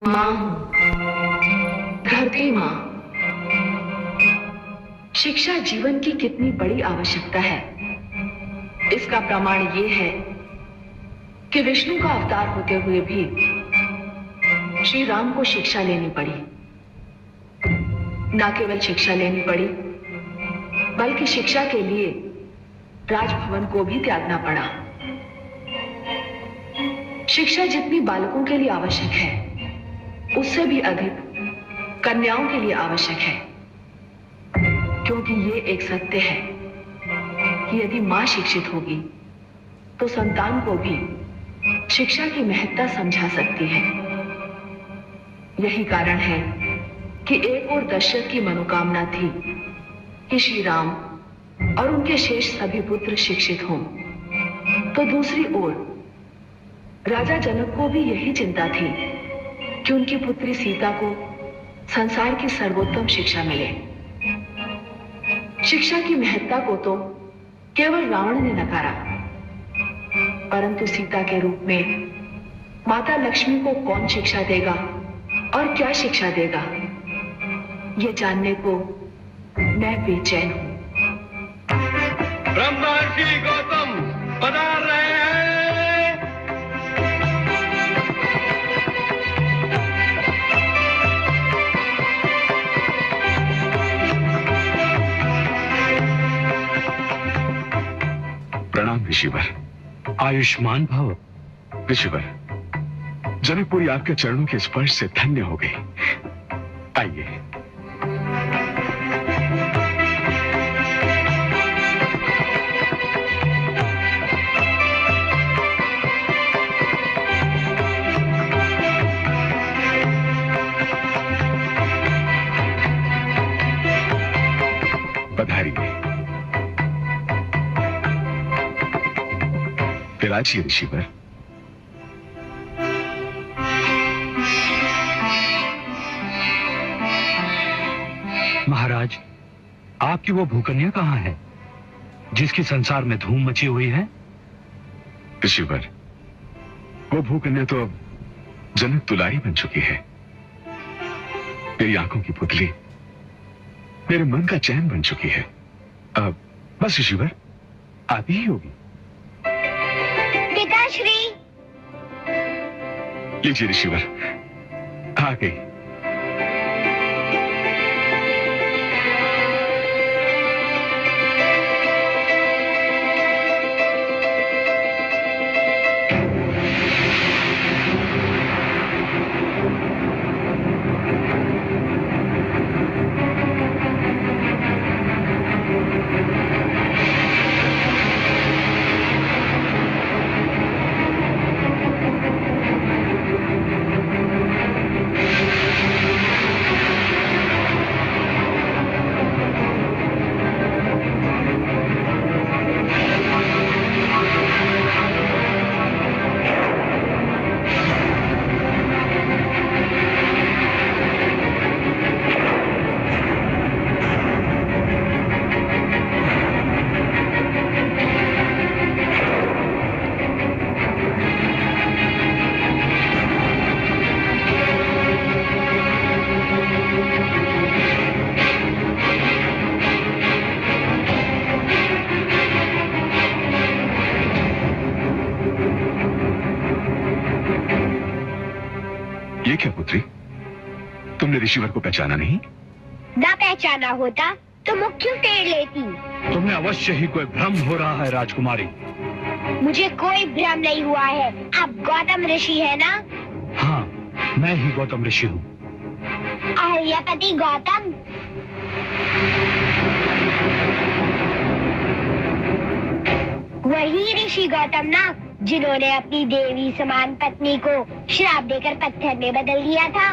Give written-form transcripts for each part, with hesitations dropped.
मां हूं, धरती मां। शिक्षा जीवन की कितनी बड़ी आवश्यकता है, इसका प्रमाण ये है कि विष्णु का अवतार होते हुए भी श्री राम को शिक्षा लेनी पड़ी। न केवल शिक्षा लेनी पड़ी, बल्कि शिक्षा के लिए राजभवन को भी त्यागना पड़ा। शिक्षा जितनी बालकों के लिए आवश्यक है, उससे भी अधिक कन्याओं के लिए आवश्यक है, क्योंकि ये एक सत्य है कि यदि मां शिक्षित होगी तो संतान को भी शिक्षा की महत्ता समझा सकती है। यही कारण है कि एक ओर दशरथ की मनोकामना थी कि श्री राम और उनके शेष सभी पुत्र शिक्षित हों, तो दूसरी ओर राजा जनक को भी यही चिंता थी कि उनकी पुत्री सीता को संसार की सर्वोत्तम शिक्षा मिले। शिक्षा की महत्ता को तो केवल रावण ने नकारा, परंतु सीता के रूप में माता लक्ष्मी को कौन शिक्षा देगा और क्या शिक्षा देगा, ये जानने को मैं बेचैन हूं। ब्रह्मर्षि गौतम पधार रहे हैं। प्रणाम ऋषिवर। आयुष्मान भव। ऋषिवर, जनकपुरी आपके चरणों के स्पर्श से धन्य हो गई। आइए। पधारिए। विराजिए ऋषिवर। महाराज, आपकी वो भूकन्या कहाँ है जिसकी संसार में धूम मची हुई है? ऋषिवर, वो भूकन्या तो अब जनक दुलारी बन चुकी है। मेरी आंखों की पुतली, मेरे मन का चैन बन चुकी है। अब बस ऋषिवर, आती ही होगी। पिताश्री। लीजिए ऋषिवर, आ गई। ये क्या पुत्री, तुमने ऋषिवर को पहचाना नहीं? ना पहचाना होता तो मुख क्यों टेढ़ लेती? तुम्हें अवश्य ही कोई भ्रम हो रहा है राजकुमारी। मुझे कोई भ्रम नहीं हुआ है। आप गौतम ऋषि है ना? हाँ, मैं ही गौतम ऋषि हूँ। अहल्यापति गौतम। वही ऋषि गौतम ना, जिन्होंने अपनी देवी समान पत्नी को श्राप देकर पत्थर में बदल दिया था।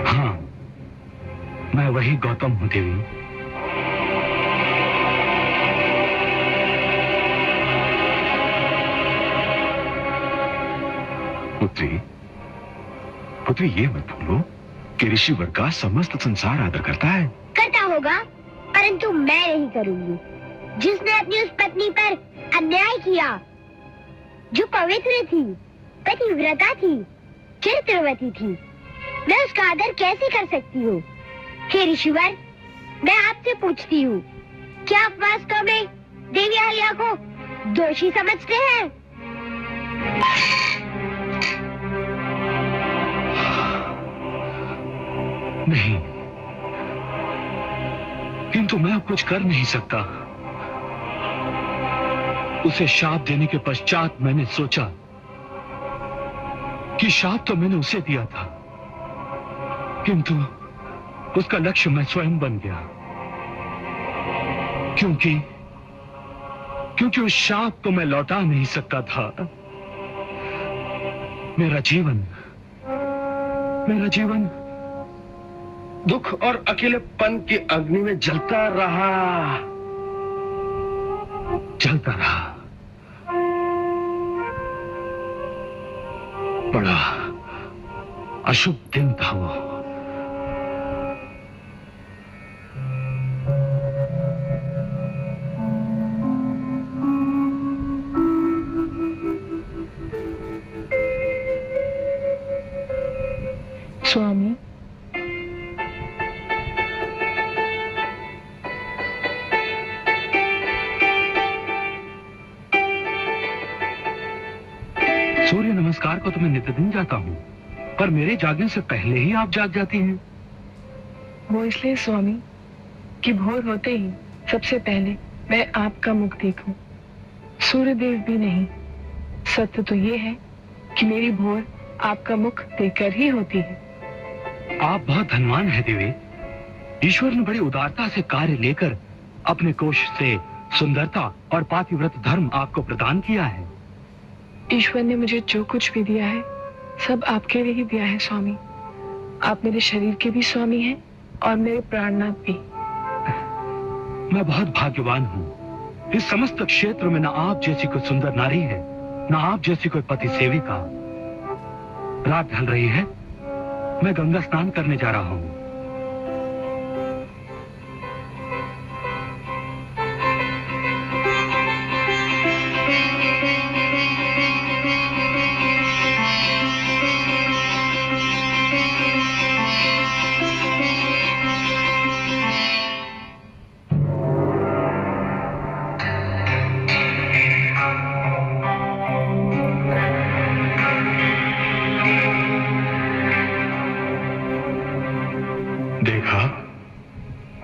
हाँ, मैं वही गौतम हूँ देवी। पुत्री, पुत्री ये मत भूलो कि ऋषिवर का समस्त संसार आदर करता है। करता होगा, परंतु मैं नहीं करूंगी। जिसने अपनी उस पत्नी पर अन्याय किया, जो पवित्र थी, पतिव्रता थी, चरित्रवती थी, मैं उसका आदर कैसे कर सकती हूँ? हे ऋषिवर, मैं आपसे पूछती हूँ, क्या आप वास्तव में देवी अहल्या को दोषी समझते हैं? नहीं, किंतु मैं अब कुछ कर नहीं सकता। उसे शाप देने के पश्चात मैंने सोचा कि शाप तो मैंने उसे दिया था, किंतु उसका लक्ष्य मैं स्वयं बन गया, क्योंकि उस शाप को मैं लौटा नहीं सकता था। मेरा जीवन दुख और अकेलेपन की अग्नि में जलता रहा। बड़ा अशुभ दिन था वो। स्वामी, सूर्य नमस्कार को तो मैं नित्य दिन जाता हूँ, पर मेरे जागने से पहले ही आप जाग जाती हैं। वो इसलिए स्वामी कि भोर होते ही सबसे पहले मैं आपका मुख देखूं, सूर्यदेव भी नहीं। सत्य तो ये है कि मेरी भोर आपका मुख देखकर ही होती है। आप बहुत धनवान हैं देवी। ईश्वर ने बड़ी उदारता से कार्य लेकर अपने कोष से सुंदरता और पातिव्रत धर्म आपको प्रदान किया है। ईश्वर ने मुझे जो कुछ भी दिया है सब आपके लिए ही दिया है स्वामी। आप मेरे शरीर के भी स्वामी हैं और मेरे प्राणनाथ भी। मैं बहुत भाग्यवान हूँ। इस समस्त क्षेत्र में न आप जैसी कोई सुंदर नारी है, न आप जैसी कोई पति सेविका। रात ढल रही है, मैं गंगा स्नान करने जा रहा हूँ।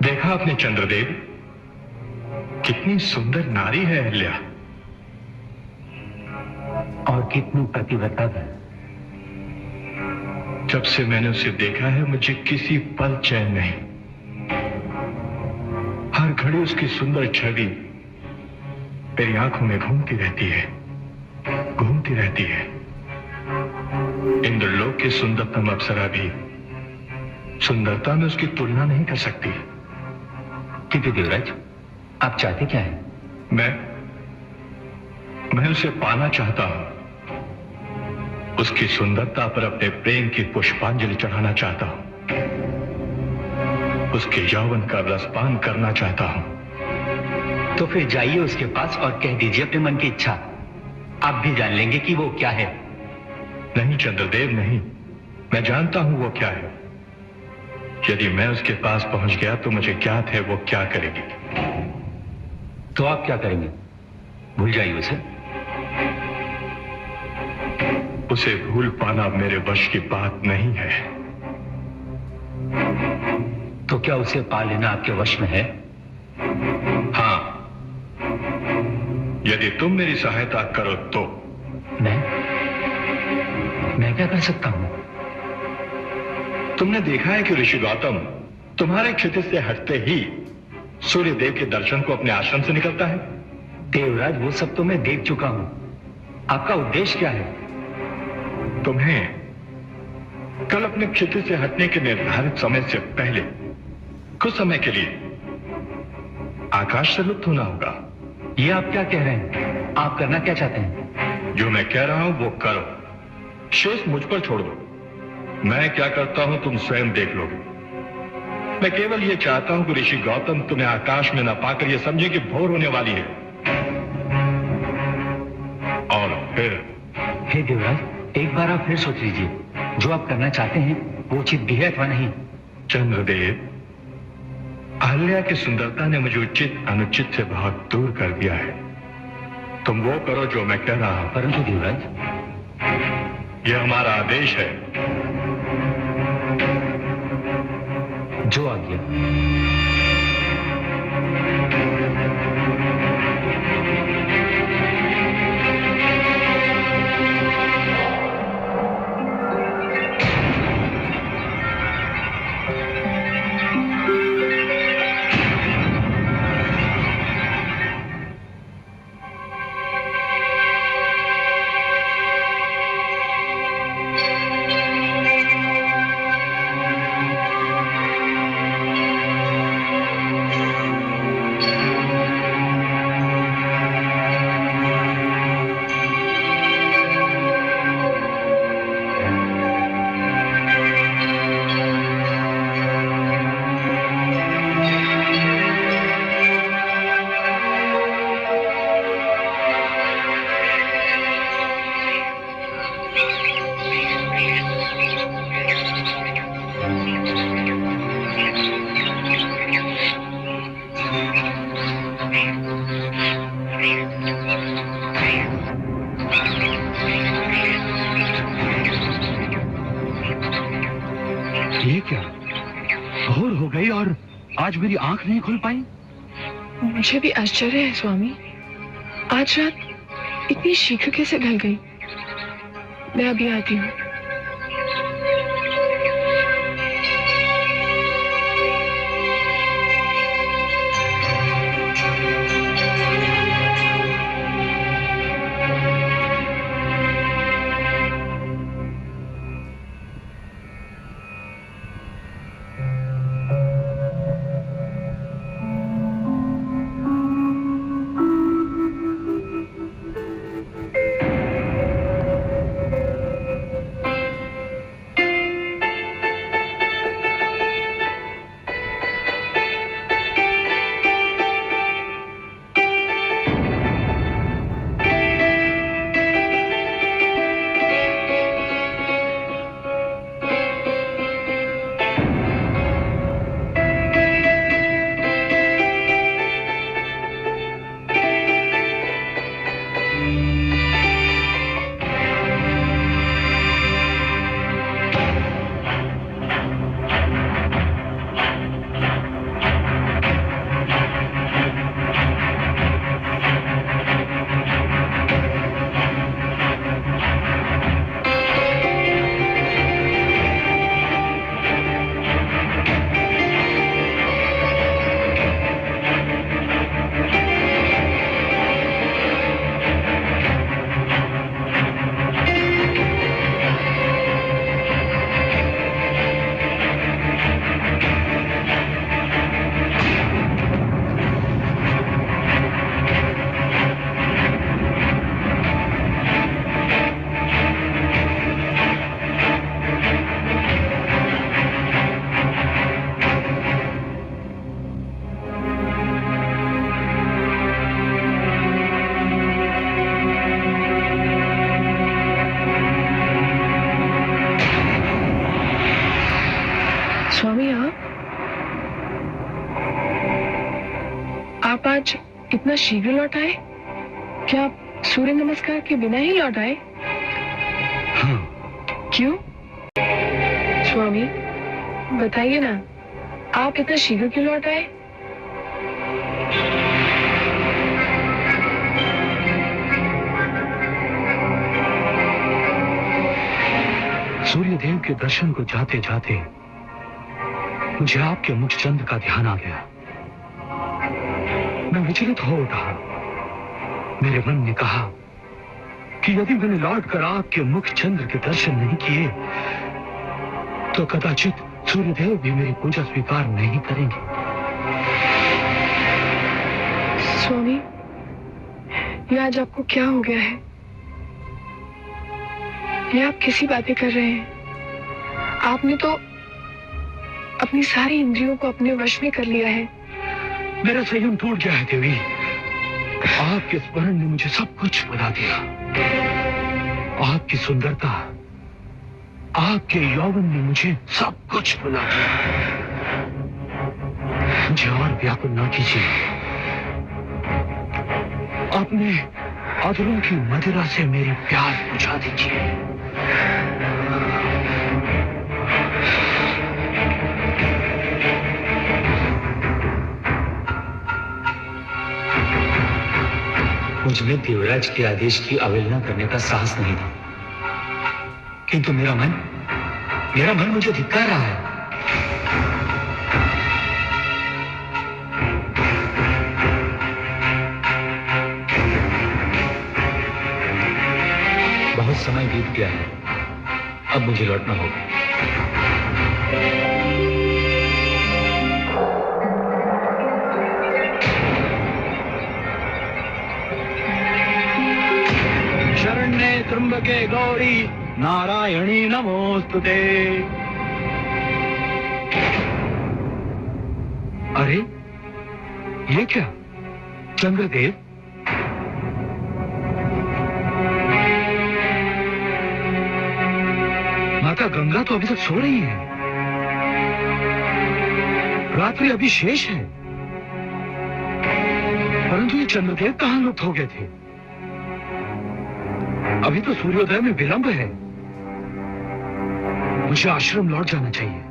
देखा आपने चंद्रदेव, कितनी सुंदर नारी है अहल्या, और कितनी प्रतिव्रता है। जब से मैंने उसे देखा है मुझे किसी पल चैन नहीं। हर घड़ी उसकी सुंदर छवि मेरी आंखों में घूमती रहती है। इंद्रलोक की सुंदरतम अप्सरा भी सुंदरता में उसकी तुलना नहीं कर सकती। किंतु देवराज, आप चाहते क्या हैं? मैं उसे पाना चाहता हूं। उसकी सुंदरता पर अपने प्रेम की पुष्पांजलि चढ़ाना चाहता हूं। उसके यौवन का रसपान करना चाहता हूं। तो फिर जाइए उसके पास और कह दीजिए अपने मन की इच्छा। आप भी जान लेंगे कि वो क्या है। नहीं चंद्रदेव, नहीं। मैं जानता हूं वो क्या है। यदि मैं उसके पास पहुंच गया तो मुझे ज्ञात है वो क्या करेगी। तो आप क्या करेंगे? भूल जाइए उसे। उसे भूल पाना मेरे वश की बात नहीं है। तो क्या उसे पा लेना आपके वश में है? हाँ, यदि तुम मेरी सहायता करो तो। मैं क्या कर सकता हूं? तुमने देखा है कि ऋषि गौतम तुम्हारे क्षितिज से हटते ही सूर्यदेव के दर्शन को अपने आश्रम से निकलता है। देवराज, वो सब तो मैं देख चुका हूं। आपका उद्देश्य क्या है? तुम्हें कल अपने क्षितिज से हटने के निर्धारित समय से पहले कुछ समय के लिए आकाश से लुप्त होना होगा। ये आप क्या कह रहे हैं? आप करना क्या चाहते हैं? जो मैं कह रहा हूं वो करो, शेष मुझ पर छोड़ दो। मैं क्या करता हूं तुम स्वयं देख लोगे। मैं केवल ये चाहता हूं कि ऋषि गौतम तुम्हें आकाश में न पाकर यह समझे कि भोर होने वाली है। और फिर हे देवराज, एक बार आप फिर सोच लीजिए, जो आप करना चाहते हैं वो उचित भी है अथवा नहीं। चंद्रदेव, अहल्या की सुंदरता ने मुझे उचित अनुचित से बहुत दूर कर दिया है। तुम वो करो जो मैं कह रहा हूं। परंतु देवराज, यह हमारा आदेश है। जो आज्ञा। ये क्या, भोर हो गई और आज मेरी आंख नहीं खुल पाई? मुझे भी आश्चर्य है स्वामी, आज रात इतनी शीघ्र कैसे ढल गई। मैं अभी आती हूँ। स्वामी, आप आज इतना शीघ्र लौट आए? क्या आप सूर्य नमस्कार के बिना ही लौट आए? हाँ। क्यों स्वामी, बताइए ना, आप इतना शीघ्र क्यों लौट आए? सूर्यदेव के दर्शन को जाते जाते मुझे आपके मुख चंद्र का ध्यान आ गया। मैं विचलित हो उठा। मेरे मन ने कहा कि यदि मैंने लौट कर आपके मुख चंद्र के दर्शन नहीं किए तो कदाचित सूर्यदेव भी मेरी पूजा स्वीकार नहीं करेंगे। स्वामी, ये आज आपको क्या हो गया है? ये आप कैसी बातें कर रहे हैं? आपने तो अपनी सारी इंद्रियों को अपने वश में कर लिया है। मेरा संयम टूट गया है देवी। आपके स्मरण ने मुझे सब कुछ बता दिया। आपकी सुंदरता, आपके यौवन ने मुझे सब कुछ बुला दिया। मुझे और व्याकुल ना कीजिए। अपने अधरों की मदिरा से मेरी प्यास बुझा दीजिए। मुझमें देवराज के आदेश की अवहेलना करने का साहस नहीं था, किंतु मेरा मन मुझे धिक्कार रहा है। बहुत समय बीत गया है, अब मुझे लौटना होगा। शरण्ये त्र्यंबके गौरी नारायणी नमोस्तुते। अरे ये क्या, चंद्रदेव? माता गंगा तो अभी तक सो रही है। रात्रि अभी शेष है, परंतु ये चंद्रदेव कहां लुप्त हो गए थे? अभी तो सूर्योदय में विलंब है। मुझे आश्रम लौट जाना चाहिए।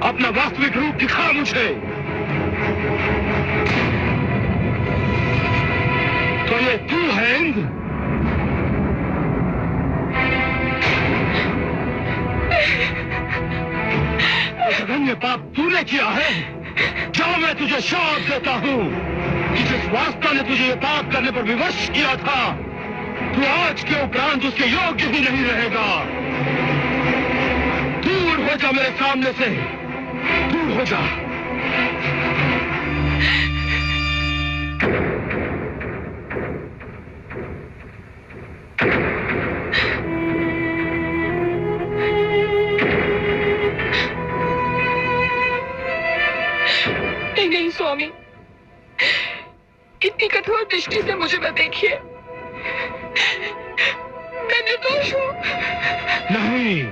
अपना वास्तविक रूप दिखा मुझे। तो ये तू है इंद्र? जघन्य पाप तूने किया है। जाओ, मैं तुझे श्राप देता हूं कि जिस वास्ता ने तुझे ये पाप करने पर विवश किया था, तू आज के उपरांत उसके योग्य ही नहीं रहेगा। दूर हो जा मेरे सामने से, दूर हो जा। नहीं स्वामी, इतनी कठोर दृष्टि से मुझे मत देखिए। मैं निर्दोष हूं। नहीं,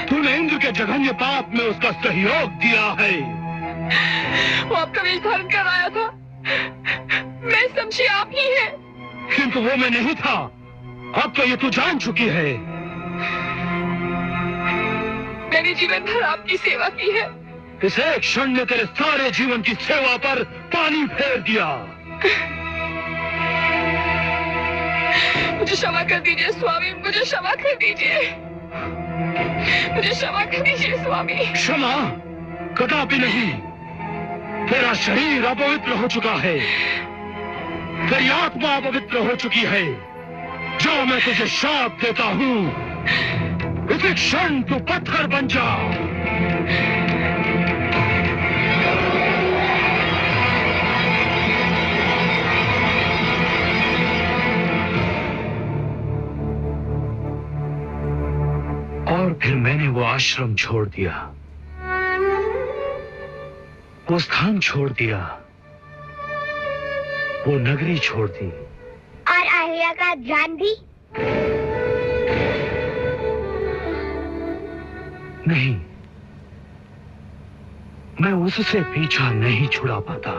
तूने इंद्र के जघन्य पाप में उसका सहयोग दिया है। वो आपका वेश धारण कर आया था, मैं समझी आप ही हैं। किंतु वो मैं नहीं था। अब तो ये तू जान चुकी है। मैंने जीवन भर आपकी सेवा की है। इस एक क्षण ने तेरे सारे जीवन की सेवा पर पानी फेर दिया। मुझे क्षमा कर दीजिए स्वामी, मुझे क्षमा कर दीजिए। मुझे क्षमा कर दीजिए स्वामी। क्षमा कदापि नहीं। तेरा शरीर अपवित्र हो चुका है, तेरी आत्मा अपवित्र हो चुकी है। जो मैं तुझे श्राप देता हूं इसी क्षण तू पत्थर बन जा। और फिर मैंने वो आश्रम छोड़ दिया, वो स्थान छोड़ दिया, वो नगरी छोड़ दी। और अहिल्या का ध्यान भी? नहीं, मैं उससे पीछा नहीं छुड़ा पाता।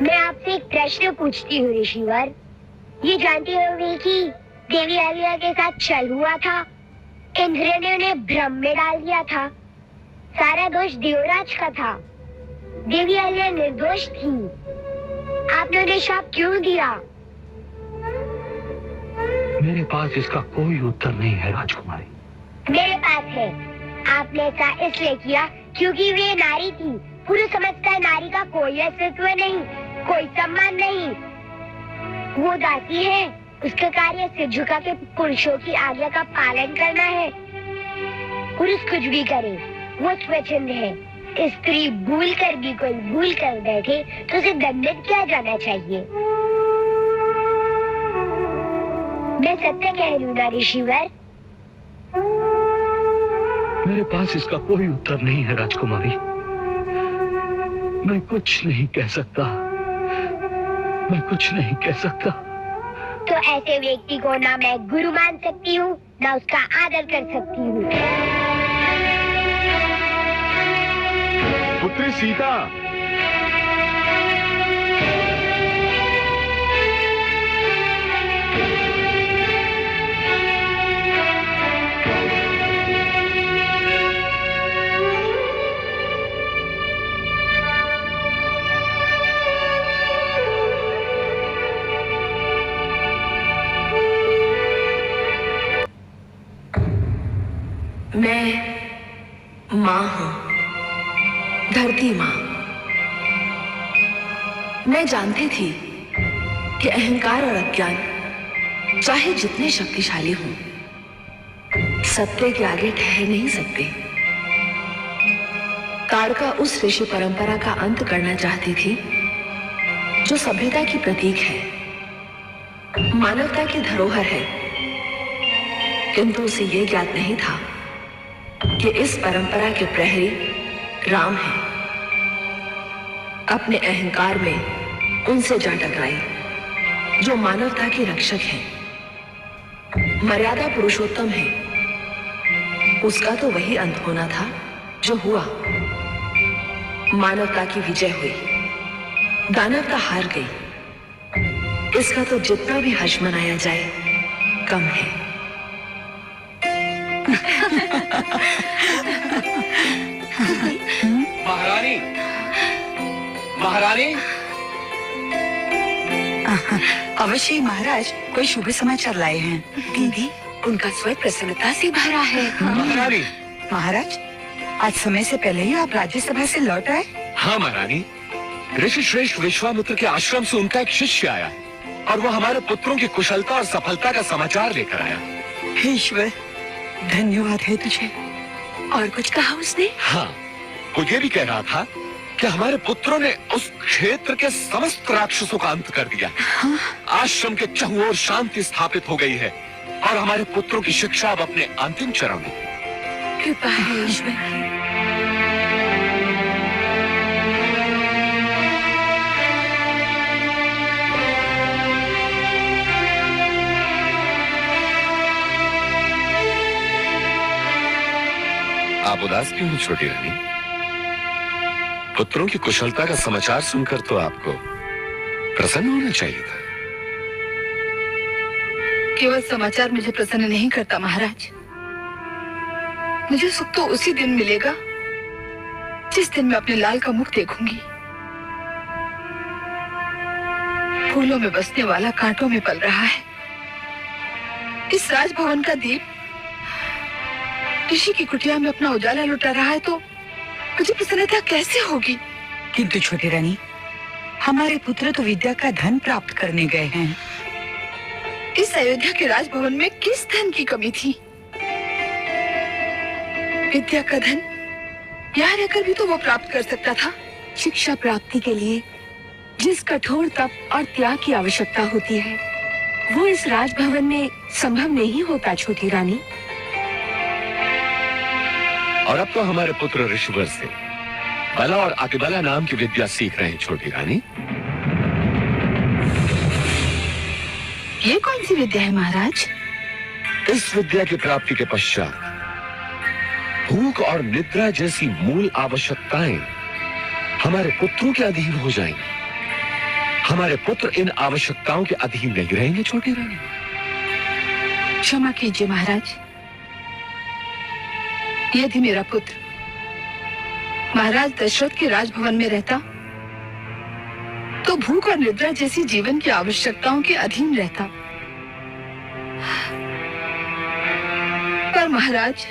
मैं आपसे एक प्रश्न पूछती हूँ ऋषिवर। ये जानते होंगे कि देवी अहिल्या के साथ छल हुआ था, इंद्र ने उन्हें भ्रम में डाल दिया था, सारा दोष देवराज का था, देवी अहिल्या निर्दोष थी, आपने उन्हें शाप क्यों दिया? मेरे पास इसका कोई उत्तर नहीं है राजकुमारी। मेरे पास है। आपने ऐसा इसलिए किया क्योंकि वे नारी थी। पुरुष समझता है नारी का कोई अस्तित्व नहीं, कोई सम्मान नहीं, वो दासी है, उसका कार्य सिर झुका के पुरुषों की आज्ञा का पालन करना है। पुरुष कुछ भी करे वो स्वच्छंद है। स्त्री भूल कर भी कोई भूल कर बैठे तो उसे दंडित किया जाना चाहिए। मैं सत्य कह रही हूँ ना ऋषिवर? मेरे पास इसका कोई उत्तर नहीं है राजकुमारी। मैं कुछ नहीं कह सकता, मैं कुछ नहीं कह सकता। तो ऐसे व्यक्ति को ना मैं गुरु मान सकती हूँ, ना उसका आदर कर सकती हूँ। पुत्री सीता, मैं माँ हूं, धरती माँ। मैं जानती थी कि अहंकार और अज्ञान चाहे जितने शक्तिशाली हों, सत्य के आगे ठहर नहीं सकते। ताड़का उस ऋषि परंपरा का अंत करना चाहती थी जो सभ्यता की प्रतीक है, मानवता की धरोहर है, किंतु उसे यह ज्ञात नहीं था कि इस परंपरा के प्रहरी राम हैं। अपने अहंकार में उनसे जा टकराई जो मानवता के रक्षक हैं, मर्यादा पुरुषोत्तम है। उसका तो वही अंत होना था जो हुआ। मानवता की विजय हुई, दानवता हार गई। इसका तो जितना भी हर्ष मनाया जाए कम है। महारानी, महारानी। अवश्य महाराज, कोई शुभ समाचार लाए हैं। दीदी, उनका स्वर प्रसन्नता से भरा है। महारानी। महाराज, आज समय से पहले ही आप राज्यसभा से लौट आए? हाँ महारानी, ऋषि श्रेष्ठ विश्वामित्र के आश्रम से उनका एक शिष्य आया और वो हमारे पुत्रों की कुशलता और सफलता का समाचार लेकर आया। हे ईश्वर, धन्यवाद है तुझे। और कुछ कहा उसने? हाँ, वो ये भी कह रहा था कि हमारे पुत्रों ने उस क्षेत्र के समस्त राक्षसों का अंत कर दिया। हाँ? आश्रम के चारों ओर शांति स्थापित हो गई है और हमारे पुत्रों की शिक्षा अब अपने अंतिम चरण में। कृपा है ईश्वर की। आप उदास क्यों हैं छोटी रानी? पुत्रों की कुशलता का समाचार सुनकर तो आपको प्रसन्न होना चाहिए था। केवल समाचार मुझे प्रसन्न नहीं करता महाराज। मुझे सुख तो उसी दिन मिलेगा जिस दिन मैं अपने लाल का मुख देखूंगी। फूलों में बसने वाला कांटों में पल रहा है। इस राजभवन का दीप ऋषि की कुटिया में अपना उजाला लुटा रहा है, तो मुझे प्रसन्नता कैसे होगी? किंतु छोटी रानी, हमारे पुत्र तो विद्या का धन प्राप्त करने गए हैं। इस अयोध्या के राजभवन में किस धन की कमी थी? विद्या का धन यहाँ रहकर भी तो वो प्राप्त कर सकता था। शिक्षा प्राप्ति के लिए जिस कठोर तप और त्याग की आवश्यकता होती है वो इस राजभवन में संभव नहीं होता छोटी रानी। और अब तो हमारे पुत्र ऋषिवर से बला और अतिबला नाम की विद्या सीख रहे हैं छोटी रानी। ये कौन सी विद्या है महाराज? इस विद्या की प्राप्ति के पश्चात भूख और निद्रा जैसी मूल आवश्यकताएं हमारे पुत्रों के अधीन हो जाएंगी। हमारे पुत्र इन आवश्यकताओं के अधीन नहीं रहेंगे छोटी रानी। क्षमा कीजिए महाराज, यदि मेरा पुत्र महाराज दशरथ के राजभवन में रहता तो भूख और निद्रा जैसी जीवन की आवश्यकताओं के अधीन रहता। पर महाराज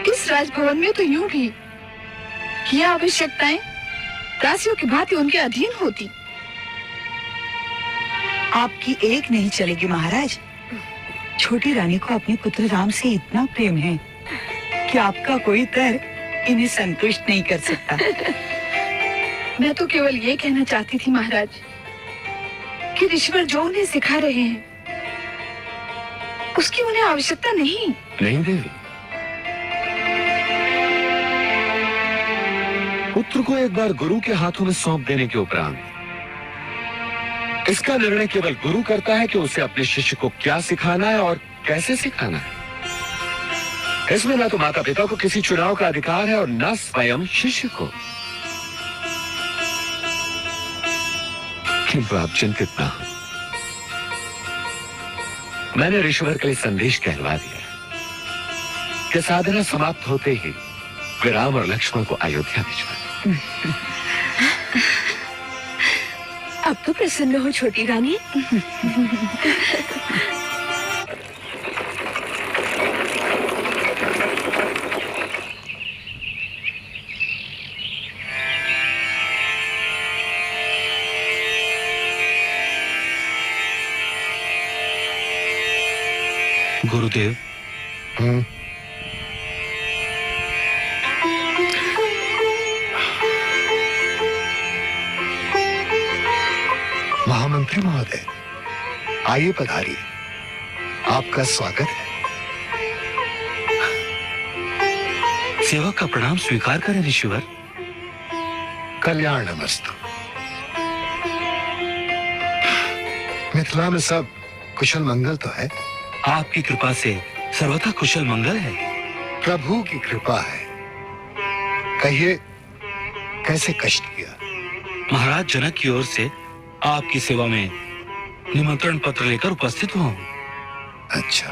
इस राजभवन में तो यूं भी ये आवश्यकताएं दासियों की भांति उनके अधीन होती। आपकी एक नहीं चलेगी महाराज। छोटी रानी को अपने पुत्र राम से इतना प्रेम है कि आपका कोई तर्क इन्हें संतुष्ट नहीं कर सकता। मैं तो केवल ये कहना चाहती थी महाराज कि ऋषिवर जो उन्हें सिखा रहे हैं उसकी उन्हें आवश्यकता नहीं। नहीं देवी, पुत्र को एक बार गुरु के हाथों में सौंप देने के उपरांत इसका निर्णय केवल गुरु करता है कि उसे अपने शिष्य को क्या सिखाना है और कैसे सिखाना है। इसमें ना तो माता पिता को किसी चुनाव का अधिकार है और न स्वयं शिष्य को। किंतु आप चिंतित ना हो, मैंने ऋषिवर के लिए संदेश कहलवा दिया कि साधना समाप्त होते ही वे राम और लक्ष्मण को अयोध्या भिजवा। अब तो प्रसन्न हो छोटी रानी। गुरुदेव, महामंत्री महोदय, आइए पधारिए, आपका स्वागत है। सेवक का प्रणाम स्वीकार करें ऋषिवर। कल्याण नमस्तु। मिथिला में सब कुशल मंगल तो है? आपकी कृपा से सर्वथा कुशल मंगल है। प्रभु की कृपा है। कहिए, कैसे कष्ट किया? महाराज जनक की ओर से आपकी सेवा में निमंत्रण पत्र लेकर उपस्थित हुआ हूँ। अच्छा,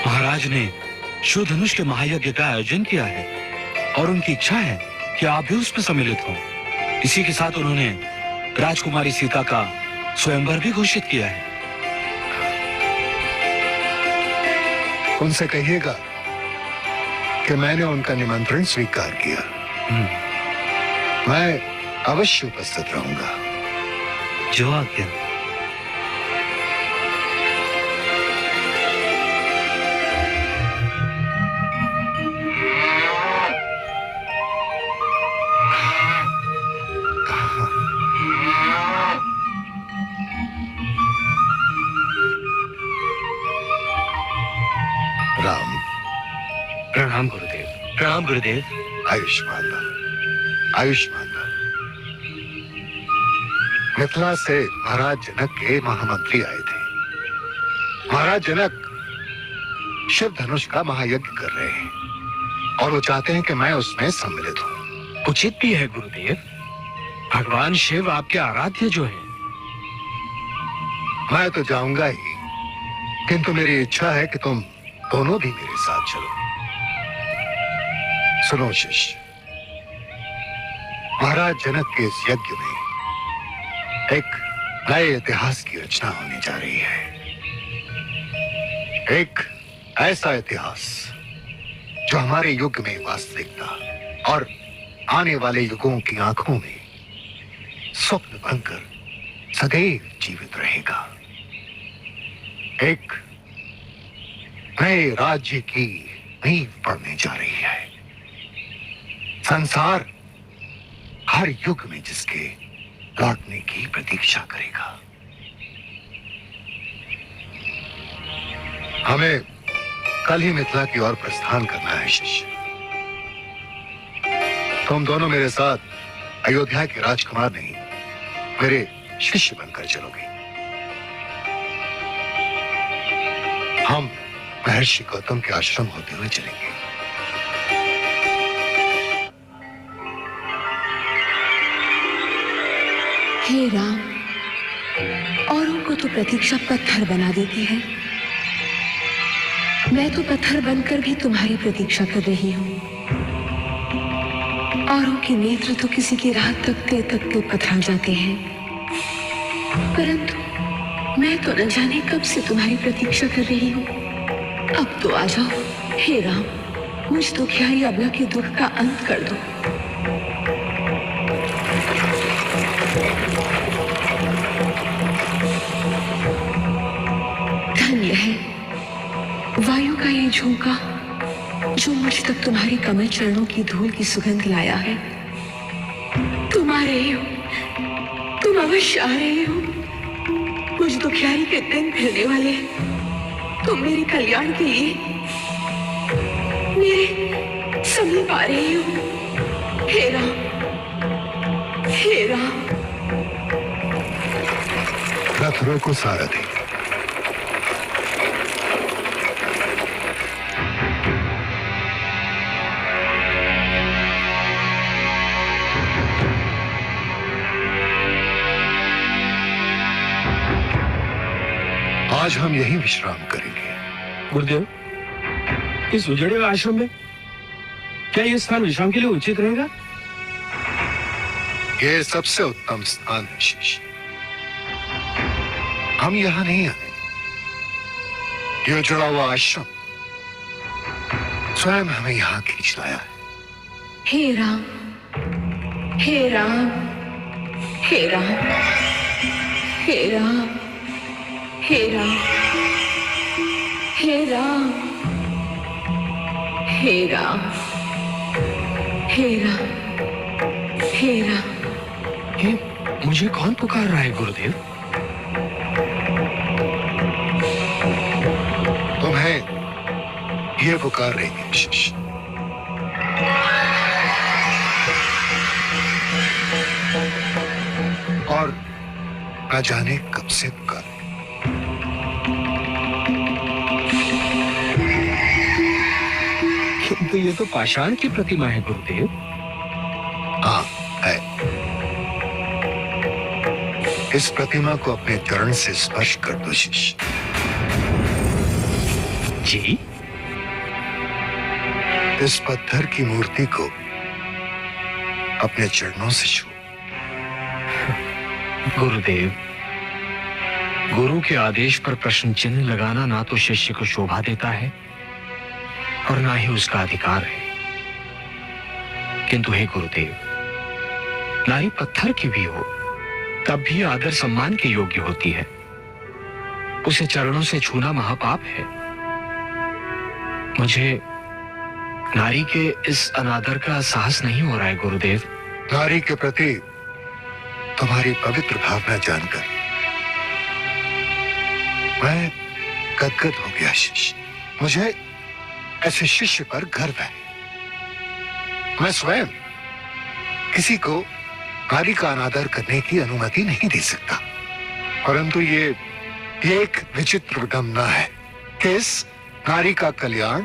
महाराज ने शिव धनुष के महायज्ञ का आयोजन किया है और उनकी इच्छा है कि आप भी उसमें सम्मिलित हों। इसी के साथ उन्होंने राजकुमारी सीता का स्वयंवर भी घोषित किया है। उनसे कहिएगा कि मैंने उनका निमंत्रण स्वीकार किया। मैं अवश्य उपस्थित रहूंगा। जो आज्ञा। राम, प्रणाम गुरुदेव। प्रणाम गुरुदेव। आयुष्मान भव, आयुष्मान भव। मिथिला से महाराज जनक के महामंत्री आए थे। महाराज जनक शिव धनुष का महायज्ञ कर रहे हैं और वो चाहते हैं कि मैं उसमें सम्मिलित हूँ। उचित भी है गुरुदेव। भगवान शिव आपके आराध्य जो है। मैं तो जाऊंगा ही, किंतु मेरी इच्छा है कि तुम दोनों भी मेरे साथ चलो। सुनो शिष्य, महाराज जनक के इस यज्ञ में एक नए इतिहास की रचना होने जा रही है। एक ऐसा इतिहास जो हमारे युग में वास्तविकता और आने वाले युगों की आंखों में स्वप्न बनकर सदैव जीवित रहेगा। एक नए राज्य की नींव पड़ने जा रही है। संसार हर युग में जिसके लौटने की प्रतीक्षा करेगा। हमें कल ही मिथिला की ओर प्रस्थान करना है शिष्य। तुम दोनों मेरे साथ अयोध्या के राजकुमार नहीं, मेरे शिष्य बनकर चलोगे। हम महर्षि गौतम के आश्रम होते हुए चलेंगे। हे राम, औरों को तो प्रतीक्षा पत्थर बना देती है, मैं तो पत्थर बनकर भी तुम्हारी प्रतीक्षा कर रही हूँ। औरों के नेत्र तो किसी की राह तकते तकते पथरा जाते हैं, परंतु मैं तो न जाने कब से तुम्हारी प्रतीक्षा कर रही हूँ। अब तो आ जाओ हे राम, मुझ दुखियारी अबला के दुख का अंत कर दो। धन्य है वायु का ये झोंका जो मुझ तक तुम्हारे कमल चरणों की धूल की सुगंध लाया है। तुम आ रहे हो, तुम अवश्य आ रहे हो। मुझ दुखियारी के दिन फिरने वाले हैं। तुम मेरे कल्याण के लिए मेरे समीप आ रहे हो। हे राम, हे राम। रथ रोको सारथी। आज हम यहीं विश्राम करेंगे। गुरुदेव, इस उजड़े हुए आश्रम में क्या यह स्थान विश्राम के लिए उचित रहेगा? यह सबसे उत्तम स्थान है शिष्य। हम यहां नहीं आए। यह जुड़ा हुआ आश्रम स्वयं हमें यहां खींच लाया है। हे राम, हे राम, हे राम, हे राम, हे राम, हे राम, हे राम, हे राम, हे राम। ये मुझे कौन पुकार रहा है गुरुदेव? तुम्हें ये पुकार रही है शिष्य। और न जाने कब से पुकार। किंतु ये तो पाषाण की प्रतिमा है गुरुदेव। हाँ है। इस प्रतिमा को अपने चरण से स्पर्श कर दो शिष्य। जी? इस पत्थर की मूर्ति को अपने चरणों से छू। गुरुदेव, गुरु के आदेश पर प्रश्न चिन्ह लगाना ना तो शिष्य को शोभा देता है और ना ही उसका अधिकार है। किंतु हे गुरुदेव, नारी पत्थर की भी हो तब भी आदर सम्मान के योग्य होती है। उसे चरणों से छूना महापाप है। मुझे नारी के इस अनादर का साहस नहीं हो रहा है गुरुदेव। नारी के प्रति तुम्हारी पवित्र भावना जानकर मैं गदगद हो गया शिष्य। मुझे ऐसे शिष्य पर गर्व है। मैं स्वयं किसी को नारी का अनादर करने की अनुमति नहीं दे सकता, परंतु ये एक विचित्र विडंबना है कि इस नारी का कल्याण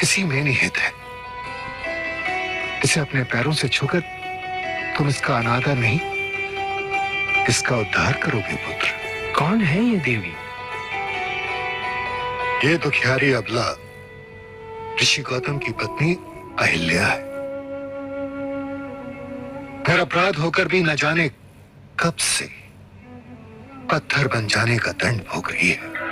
इसी में निहित है। इसे अपने पैरों से छूकर तुम इसका अनादर नहीं, इसका उद्धार करोगे पुत्र। कौन है ये देवी? ये दुखियारी अबला ऋषि गौतम की पत्नी अहिल्या है। फिर अपराध होकर भी न जाने कब से पत्थर बन जाने का दंड भोग रही है।